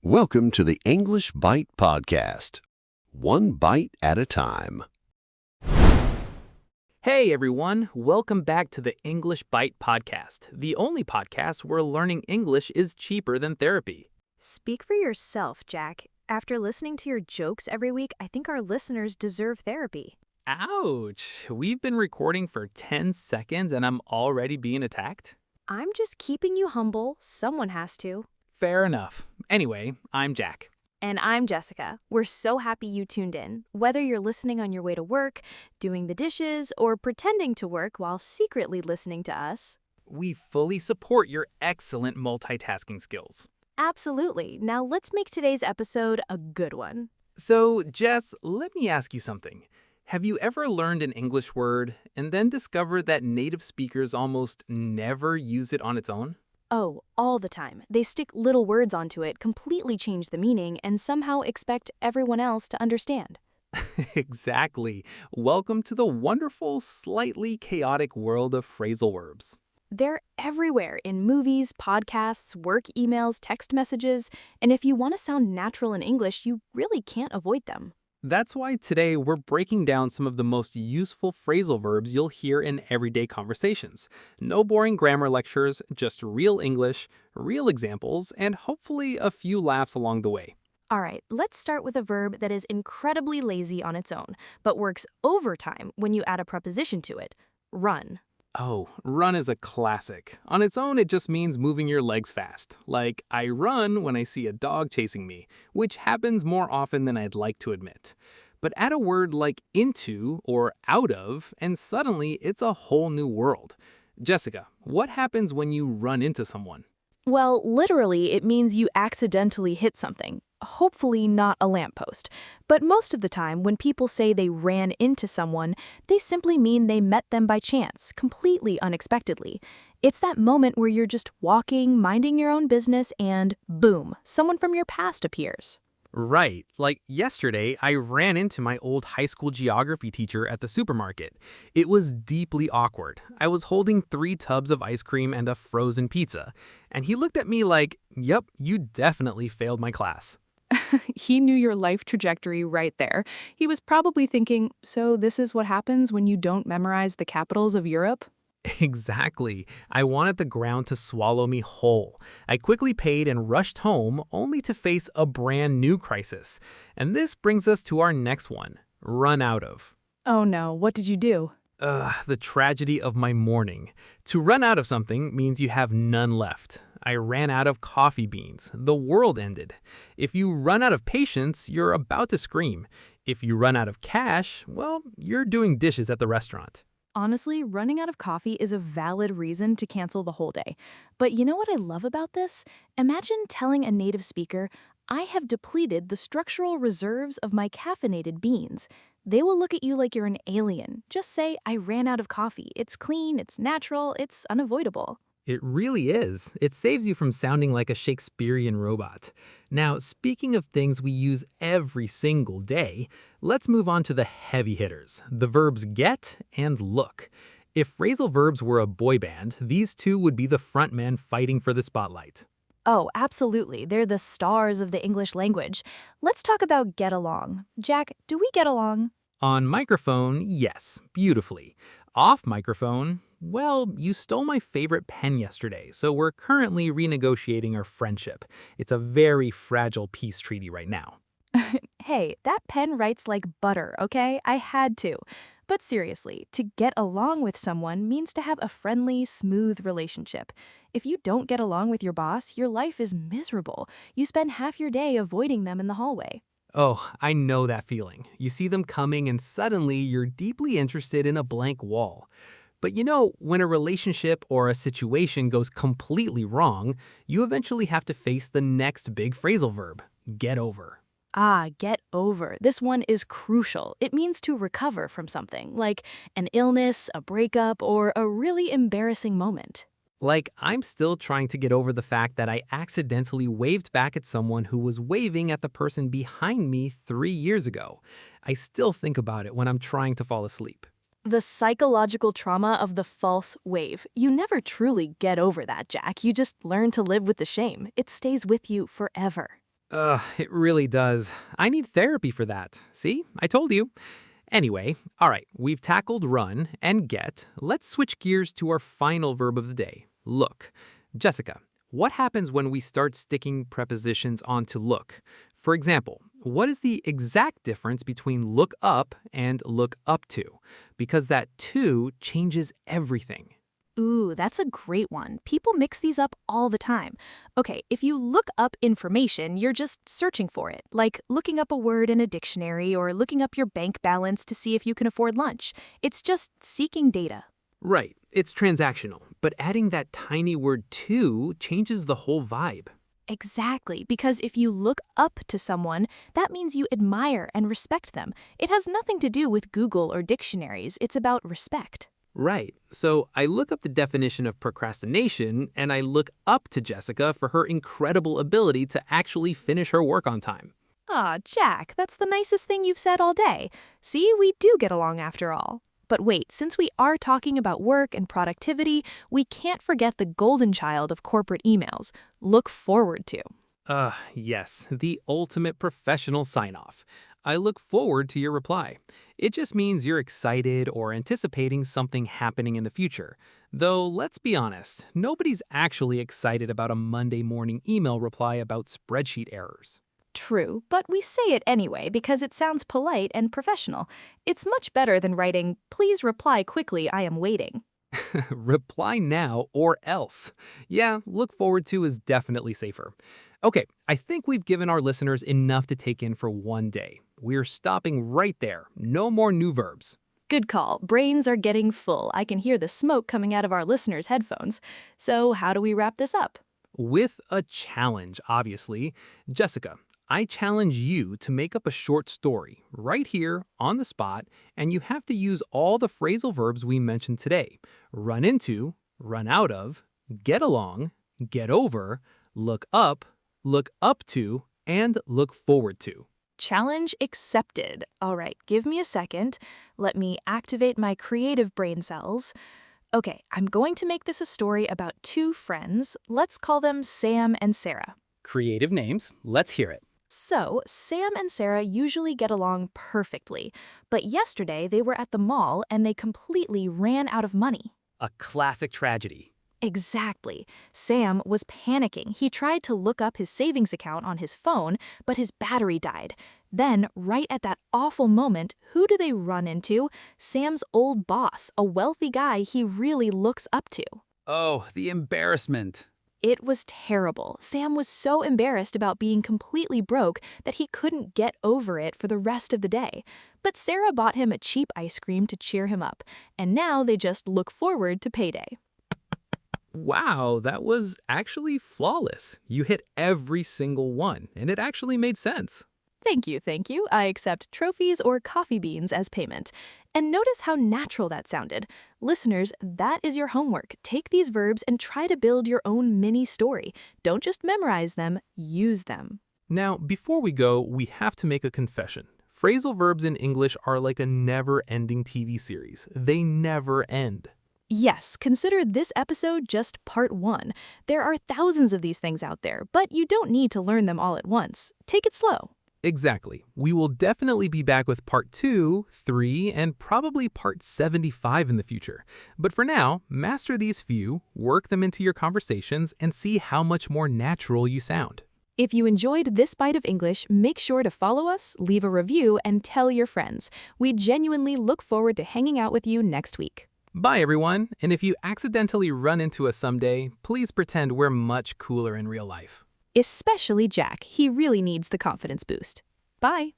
Welcome to the English Bite Podcast. One bite at a time. Hey everyone, welcome back to the English Bite Podcast, the only podcast where learning English is cheaper than therapy. Speak for yourself, Jack. After listening to your jokes every week, I think our listeners deserve therapy. Ouch! We've been recording for 10 seconds and I'm already being attacked? I'm just keeping you humble. Someone has to. Fair enough. Anyway, I'm Jack. And I'm Jessica. We're so happy you tuned in. Whether you're listening on your way to work, doing the dishes, or pretending to work while secretly listening to us. We fully support your excellent multitasking skills. Absolutely. Now let's make today's episode a good one. So, Jess, let me ask you something. Have you ever learned an English word and then discovered that native speakers almost never use it on its own? Oh, all the time. They stick little words onto it, completely change the meaning, and somehow expect everyone else to understand. Exactly. Welcome to the wonderful, slightly chaotic world of phrasal verbs. They're everywhere in movies, podcasts, work emails, text messages, and if you want to sound natural in English, you really can't avoid them. That's why today we're breaking down some of the most useful phrasal verbs you'll hear in everyday conversations. No boring grammar lectures, just real English, real examples, and hopefully a few laughs along the way. All right, let's start with a verb that is incredibly lazy on its own, but works overtime when you add a preposition to it. Run. Oh, run is a classic. On its own, it just means moving your legs fast. Like, I run when I see a dog chasing me, which happens more often than I'd like to admit. But add a word like into or out of, and suddenly it's a whole new world. Jessica, what happens when you run into someone? Well, literally, it means you accidentally hit something. Hopefully not a lamppost. But most of the time, when people say they ran into someone, they simply mean they met them by chance, completely unexpectedly. It's that moment where you're just walking, minding your own business, and boom, someone from your past appears. Right. Like yesterday, I ran into my old high school geography teacher at the supermarket. It was deeply awkward. I was holding 3 tubs of ice cream and a frozen pizza, and he looked at me like, "Yep, you definitely failed my class." He knew your life trajectory right there. He was probably thinking, so this is what happens when you don't memorize the capitals of Europe? Exactly. I wanted the ground to swallow me whole. I quickly paid and rushed home, only to face a brand new crisis. And this brings us to our next one, run out of. Oh no, what did you do? The tragedy of my morning. To run out of something means you have none left. I ran out of coffee beans. The world ended. If you run out of patience, you're about to scream. If you run out of cash, well, you're doing dishes at the restaurant. Honestly, running out of coffee is a valid reason to cancel the whole day. But you know what I love about this? Imagine telling a native speaker, I have depleted the structural reserves of my caffeinated beans. They will look at you like you're an alien. Just say, I ran out of coffee. It's clean, it's natural, it's unavoidable. It really is. It saves you from sounding like a Shakespearean robot. Now, speaking of things we use every single day, let's move on to the heavy hitters, the verbs get and look. If phrasal verbs were a boy band, these two would be the frontmen fighting for the spotlight. Oh, absolutely. They're the stars of the English language. Let's talk about get along. Jack, do we get along? On microphone, yes, beautifully. Off microphone, well, you stole my favorite pen yesterday, so we're currently renegotiating our friendship. It's a very fragile peace treaty right now. Hey, that pen writes like butter, okay? I had to. But seriously, to get along with someone means to have a friendly, smooth relationship. If you don't get along with your boss, your life is miserable. You spend half your day avoiding them in the hallway. Oh, I know that feeling. You see them coming and suddenly you're deeply interested in a blank wall. But you know, when a relationship or a situation goes completely wrong, you eventually have to face the next big phrasal verb, get over. Ah, get over. This one is crucial. It means to recover from something, like an illness, a breakup, or a really embarrassing moment. Like, I'm still trying to get over the fact that I accidentally waved back at someone who was waving at the person behind me 3 years ago. I still think about it when I'm trying to fall asleep. The psychological trauma of the false wave. You never truly get over that, Jack. You just learn to live with the shame. It stays with you forever. It really does. I need therapy for that. See? I told you. Anyway, all right, we've tackled run and get. Let's switch gears to our final verb of the day, look. Jessica, what happens when we start sticking prepositions onto look? For example, what is the exact difference between look up and look up to? Because that to changes everything. Ooh, that's a great one. People mix these up all the time. Okay, if you look up information, you're just searching for it, like looking up a word in a dictionary or looking up your bank balance to see if you can afford lunch. It's just seeking data. Right, it's transactional, but adding that tiny word to changes the whole vibe. Exactly, because if you look up to someone, that means you admire and respect them. It has nothing to do with Google or dictionaries. It's about respect. Right. So I look up the definition of procrastination and I look up to Jessica for her incredible ability to actually finish her work on time. Aw, Jack, that's the nicest thing you've said all day. See, we do get along after all. But wait, since we are talking about work and productivity, we can't forget the golden child of corporate emails, look forward to. Yes, the ultimate professional sign-off. I look forward to your reply. It just means you're excited or anticipating something happening in the future. Though, let's be honest, nobody's actually excited about a Monday morning email reply about spreadsheet errors. True, but we say it anyway because it sounds polite and professional. It's much better than writing, "Please reply quickly, I am waiting." Reply now or else. Yeah, look forward to is definitely safer. Okay, I think we've given our listeners enough to take in for one day. We're stopping right there. No more new verbs. Good call. Brains are getting full. I can hear the smoke coming out of our listeners' headphones. So how do we wrap this up? With a challenge, obviously. Jessica, I challenge you to make up a short story right here on the spot, and you have to use all the phrasal verbs we mentioned today. Run into, run out of, get along, get over, look up to, and look forward to. Challenge accepted. All right, give me a second. Let me activate my creative brain cells. Okay, I'm going to make this a story about two friends. Let's call them Sam and Sarah. Creative names. Let's hear it. So, Sam and Sarah usually get along perfectly, but yesterday they were at the mall and they completely ran out of money. A classic tragedy. Exactly. Sam was panicking. He tried to look up his savings account on his phone, but his battery died. Then, right at that awful moment, who do they run into? Sam's old boss, a wealthy guy he really looks up to. Oh, the embarrassment. It was terrible. Sam was so embarrassed about being completely broke that he couldn't get over it for the rest of the day. But Sarah bought him a cheap ice cream to cheer him up, and now they just look forward to payday. Wow, that was actually flawless. You hit every single one, and it actually made sense. Thank you, thank you. I accept trophies or coffee beans as payment. And notice how natural that sounded. Listeners, that is your homework. Take these verbs and try to build your own mini story. Don't just memorize them, use them. Now, before we go, we have to make a confession. Phrasal verbs in English are like a never-ending TV series. They never end. Yes, consider this episode just part 1. There are thousands of these things out there, but you don't need to learn them all at once. Take it slow. Exactly. We will definitely be back with part 2, 3, and probably part 75 in the future. But for now, master these few, work them into your conversations, and see how much more natural you sound. If you enjoyed this bite of English, make sure to follow us, leave a review, and tell your friends. We genuinely look forward to hanging out with you next week. Bye, everyone. And if you accidentally run into us someday, please pretend we're much cooler in real life. Especially Jack. He really needs the confidence boost. Bye.